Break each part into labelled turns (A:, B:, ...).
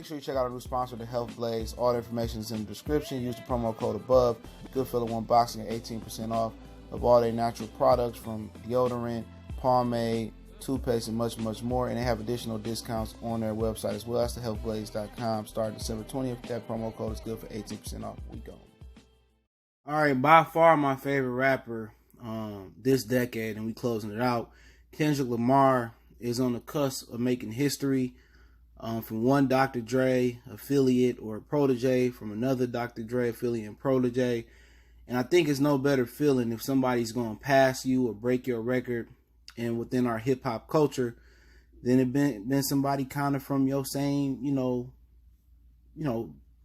A: sure you check out our new sponsor, The Health Blaze. All the information is in the description. Use the promo code above. Goodfellow One Boxing at 18% off of all their natural products, from deodorant, pomade, toothpaste, and much, much more. And they have additional discounts on their website as well. That's thehealthblaze.com. Starting December 20th. That promo code is good for 18% off. We go. All right, by far my favorite rapper this decade, and we closing it out. Kendrick Lamar is on the cusp of making history. From one Dr. Dre affiliate or protege, from another Dr. Dre affiliate and protege. And I think it's no better feeling if somebody's going to pass you or break your record, and within our hip hop culture, than it been somebody kind of from your same,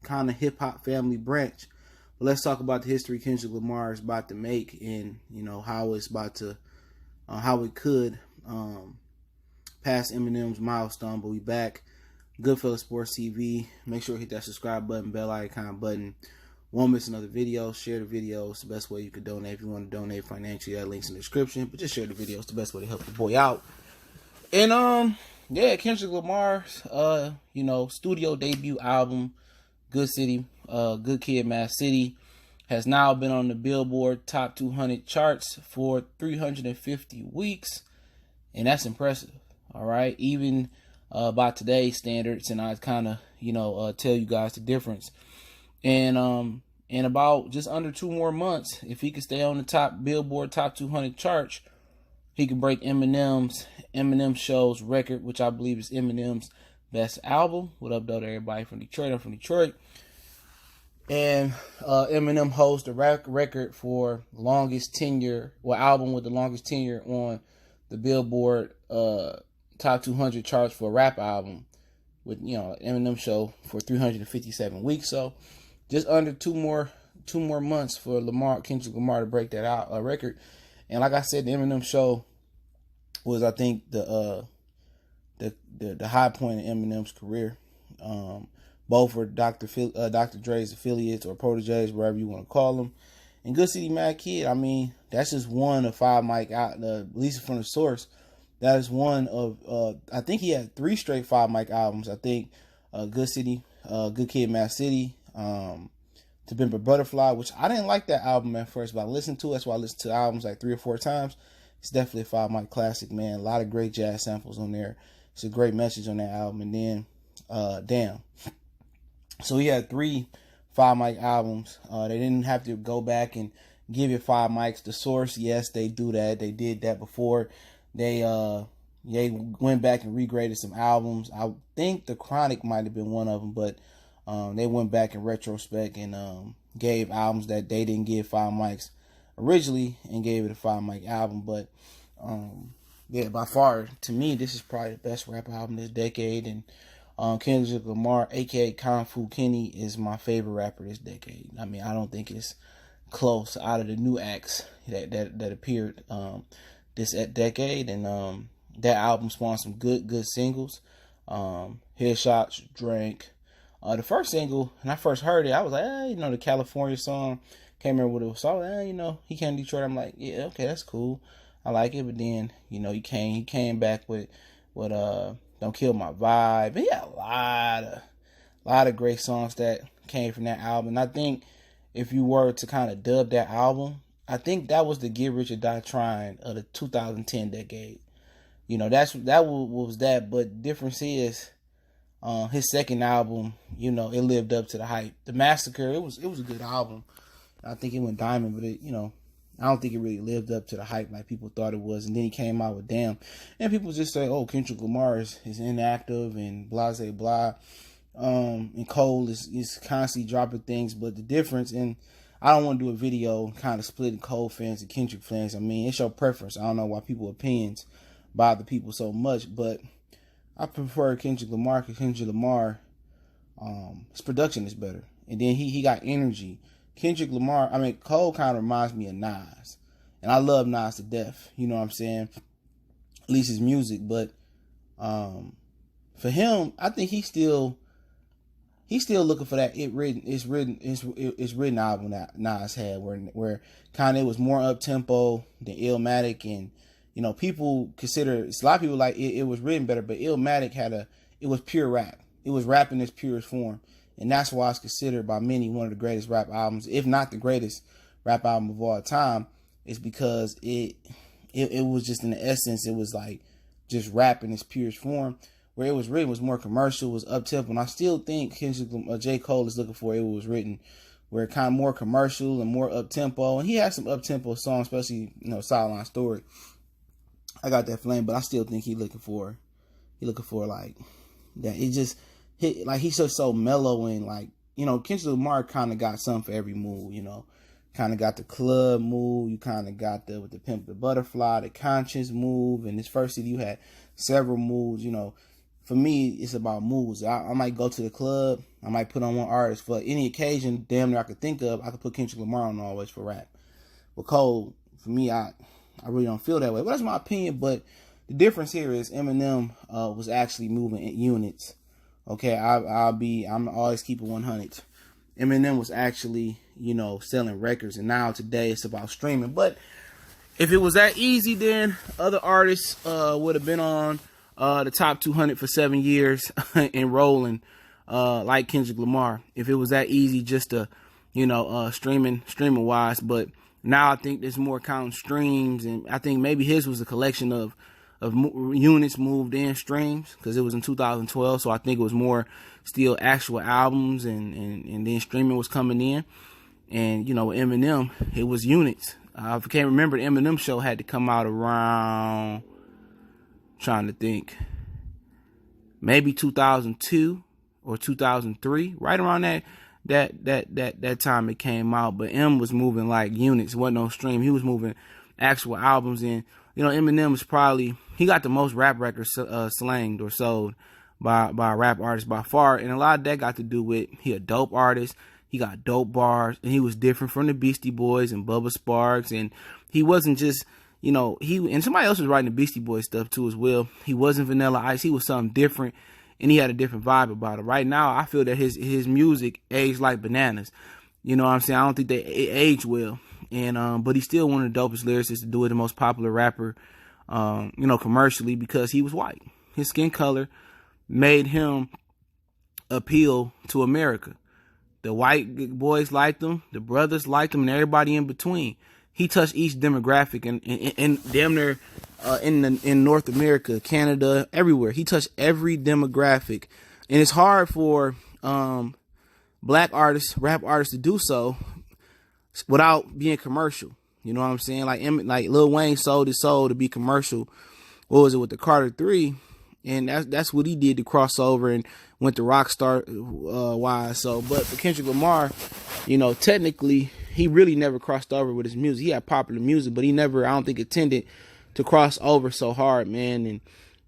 A: kind of hip hop family branch. But let's talk about the history Kendrick Lamar is about to make, and how it's about to, how it could pass Eminem's milestone. But we back. Goodfellow Sports TV. Make sure to hit that subscribe button, bell icon button. Won't miss another video. Share the video. It's the best way you could donate. If you want to donate financially, that link's in the description. But just share the video. It's the best way to help the boy out. And Kendrick Lamar's studio debut album, Good City, Good Kid, Mad City, has now been on the Billboard Top 200 charts for 350 weeks, and that's impressive. All right, even by today's standards, and I kind of tell you guys the difference. And in about just under 2 more months, if he could stay on the top Billboard Top 200 charts, he could break Eminem Show's record, which I believe is Eminem's best album. What up, though, to everybody from Detroit? I'm from Detroit. And Eminem holds the record for longest tenure, album with the longest tenure on the Billboard Top 200 charts for a rap album, with Eminem Show for 357 weeks. So just under 2 more months for Kendrick Lamar to break that out record. And like I said, the Eminem Show was, I think, the high point in Eminem's career. Both were Dr. Dre's affiliates or proteges, wherever you want to call them. And Good City, Mad Kid, I mean, that's just one of 5 mic out, at least from the source. That is one of, I think he had 3 straight 5 mic albums. I think Good City, Good Kid, Mad City, To Pimp a Butterfly, which I didn't like that album at first, but I listened to it. That's why I listened to albums like 3 or 4 times. It's definitely a 5 mic classic, man. A lot of great jazz samples on there. It's a great message on that album. And then, Damn. So he had 3 5 mic albums. They didn't have to go back and give you 5 mics. The source, yes, they do that. They did that before. They went back and regraded some albums. I think The Chronic might have been one of them, but they went back in retrospect and gave albums that they didn't give 5 mics originally and gave it a 5 mic album. But by far, to me, this is probably the best rap album this decade. And Kendrick Lamar, aka Kung Fu Kenny, is my favorite rapper this decade. I mean, I don't think it's close out of the new acts that appeared this decade. And that album spawned some good singles. Headshots, Drink. The first single, when I first heard it, I was like, the California song. Can't remember what it was. So, he came to Detroit. I'm like, yeah, okay, that's cool. I like it. But then, he came back with Don't Kill My Vibe. He had a lot of great songs that came from that album. And I think if you were to kind of dub that album, I think that was the Get Rich or Die Trying of the 2010 decade. That was that. But the difference is, his second album, it lived up to the hype. The Massacre, it was a good album. I think it went diamond, but I don't think it really lived up to the hype like people thought it was. And then he came out with Damn. And people just say, oh, Kendrick Lamar is inactive and blah, blah, blah. And Cole is constantly dropping things. But the difference, and I don't want to do a video kind of splitting Cole fans and Kendrick fans. I mean, it's your preference. I don't know why people's opinions bother people so much. But I prefer Kendrick Lamar because Kendrick Lamar, his production is better. And then he got energy. Kendrick Lamar, Cole kind of reminds me of Nas. And I love Nas to death. You know what I'm saying? At least his music. But for him, I think he's still looking for that it's written album that Nas had where kind of it was more up tempo than Illmatic. And people consider, a lot of people like it was written better, but Illmatic it was pure rap. It was rap in its purest form. And that's why it's considered by many one of the greatest rap albums, if not the greatest rap album of all time. Is because it was just, in the essence, it was like just rap in its purest form. Where it was written was more commercial, was up-tempo. And I still think J. Cole is looking for it was written where kind of more commercial and more up-tempo. And he has some up-tempo songs, especially, Sideline Story. I got that flame, but I still think he looking for like that. It just hit, like, he's just so mellow, and like, Kendrick Lamar kind of got something for every mood, kind of got the club move. You kind of got with the Pimp the Butterfly, the conscious move. And this first CD, you had several moves, For me, it's about moods. I might go to the club. I might put on one artist for any occasion, damn near I could think of. I could put Kendrick Lamar on always for rap. But Cole, for me, I really don't feel that way. But that's my opinion. But the difference here is Eminem was actually moving in units. Okay, I'm always keeping 100. Eminem was actually, selling records, and now today it's about streaming. But if it was that easy, then other artists would have been on the top 200 for 7 years and rolling, like Kendrick Lamar. If it was that easy, just to, streaming wise. But now I think there's more counting streams, and I think maybe his was a collection of units moved in streams, because it was in 2012. So I think it was more still actual albums, and then streaming was coming in. And, with Eminem, it was units. I can't remember, the Eminem show had to come out around, trying to think, maybe 2002 or 2003, right around that time it came out. But M was moving like units. It wasn't no stream. He was moving actual albums. And Eminem is probably, he got the most rap records slanged or sold by a rap artist by far. And a lot of that got to do with, he a dope artist. He got dope bars, and he was different from the Beastie Boys and Bubba Sparks. And he wasn't just, he, and somebody else was writing the Beastie Boys stuff too as well. He wasn't Vanilla Ice. He was something different, and he had a different vibe about it. Right now, I feel that his music aged like bananas. You know what I'm saying? I don't think they age well. And, but he's still one of the dopest lyricists to do it, the most popular rapper, commercially, because he was white. His skin color made him appeal to America. The white boys liked him, the brothers liked him, and everybody in between. He touched each demographic, and damn near in North America, Canada, everywhere. He touched every demographic, and it's hard for black artists, rap artists, to do so without being commercial. You know what I'm saying? Like Lil Wayne sold his soul to be commercial. What was it with the Carter 3? And that's what he did to cross over and went to rock star wise. So, but for Kendrick Lamar, technically he really never crossed over with his music. He had popular music, but he never, I don't think, intended to cross over so hard, man.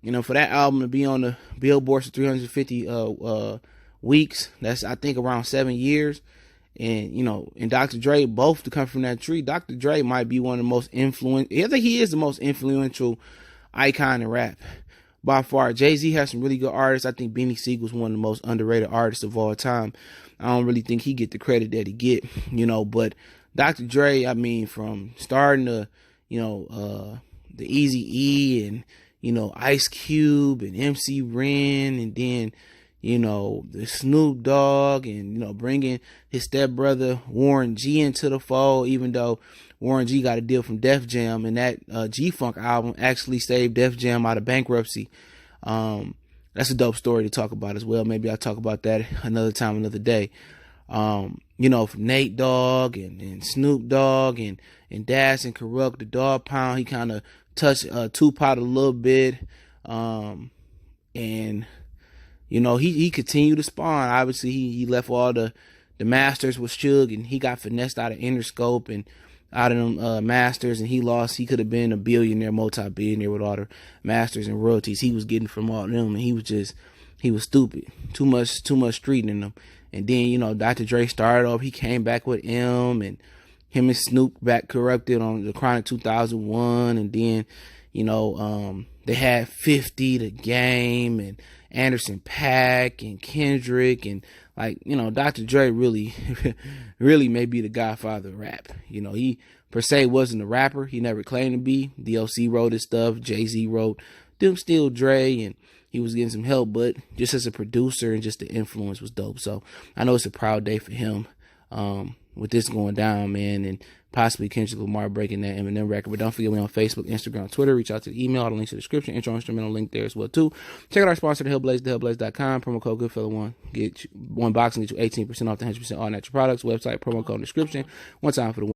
A: And for that album to be on the Billboard for 350 weeks, that's, I think, around 7 years. And and Dr. Dre, both to come from that tree. Dr. Dre might be one of the most influential. I think he is the most influential icon in rap by far. Jay-Z has some really good artists. I think Beanie Siegel's one of the most underrated artists of all time. I don't really think he get the credit that he get, but Dr. Dre, I mean, from starting to, the Eazy-E and, Ice Cube and MC Ren, and then, the Snoop Dogg, and, bringing his stepbrother Warren G into the fold, even though Warren G got a deal from Def Jam, and that G-Funk album actually saved Def Jam out of bankruptcy. That's a dope story to talk about as well. Maybe I'll talk about that another time, another day. From Nate Dogg and Snoop Dogg and Das and Corrupt, the Dog Pound, he kind of touched Tupac a little bit. And he continued to spawn. Obviously, he left all the masters with Suge, and he got finessed out of Interscope and out of them masters, and he lost. He could have been a billionaire, multi-billionaire with all the masters and royalties he was getting from all of them, and he was stupid. Too much street in him. And then, Dr. Dre started off, he came back with M, and him and Snoop back corrupted on the Chronic 2001, and then, they had 50, The Game, and Anderson .Paak, and Kendrick, and Dr. Dre really, really may be the godfather of rap. He per se wasn't a rapper. He never claimed to be. DOC wrote his stuff. Jay-Z wrote still Dre, and he was getting some help, but just as a producer and just the influence was dope. So I know it's a proud day for him with this going down, man, and possibly Kendrick Lamar breaking that Eminem record. But don't forget, we on Facebook, Instagram, Twitter. Reach out to the email. All the links in the description. Intro instrumental link there as well, too. Check out our sponsor, The Hellblaze, thehellblaze.com. Promo code Goodfella1. Get one box and get you 18% off the 100% all natural products. Website, promo code in the description. One time for the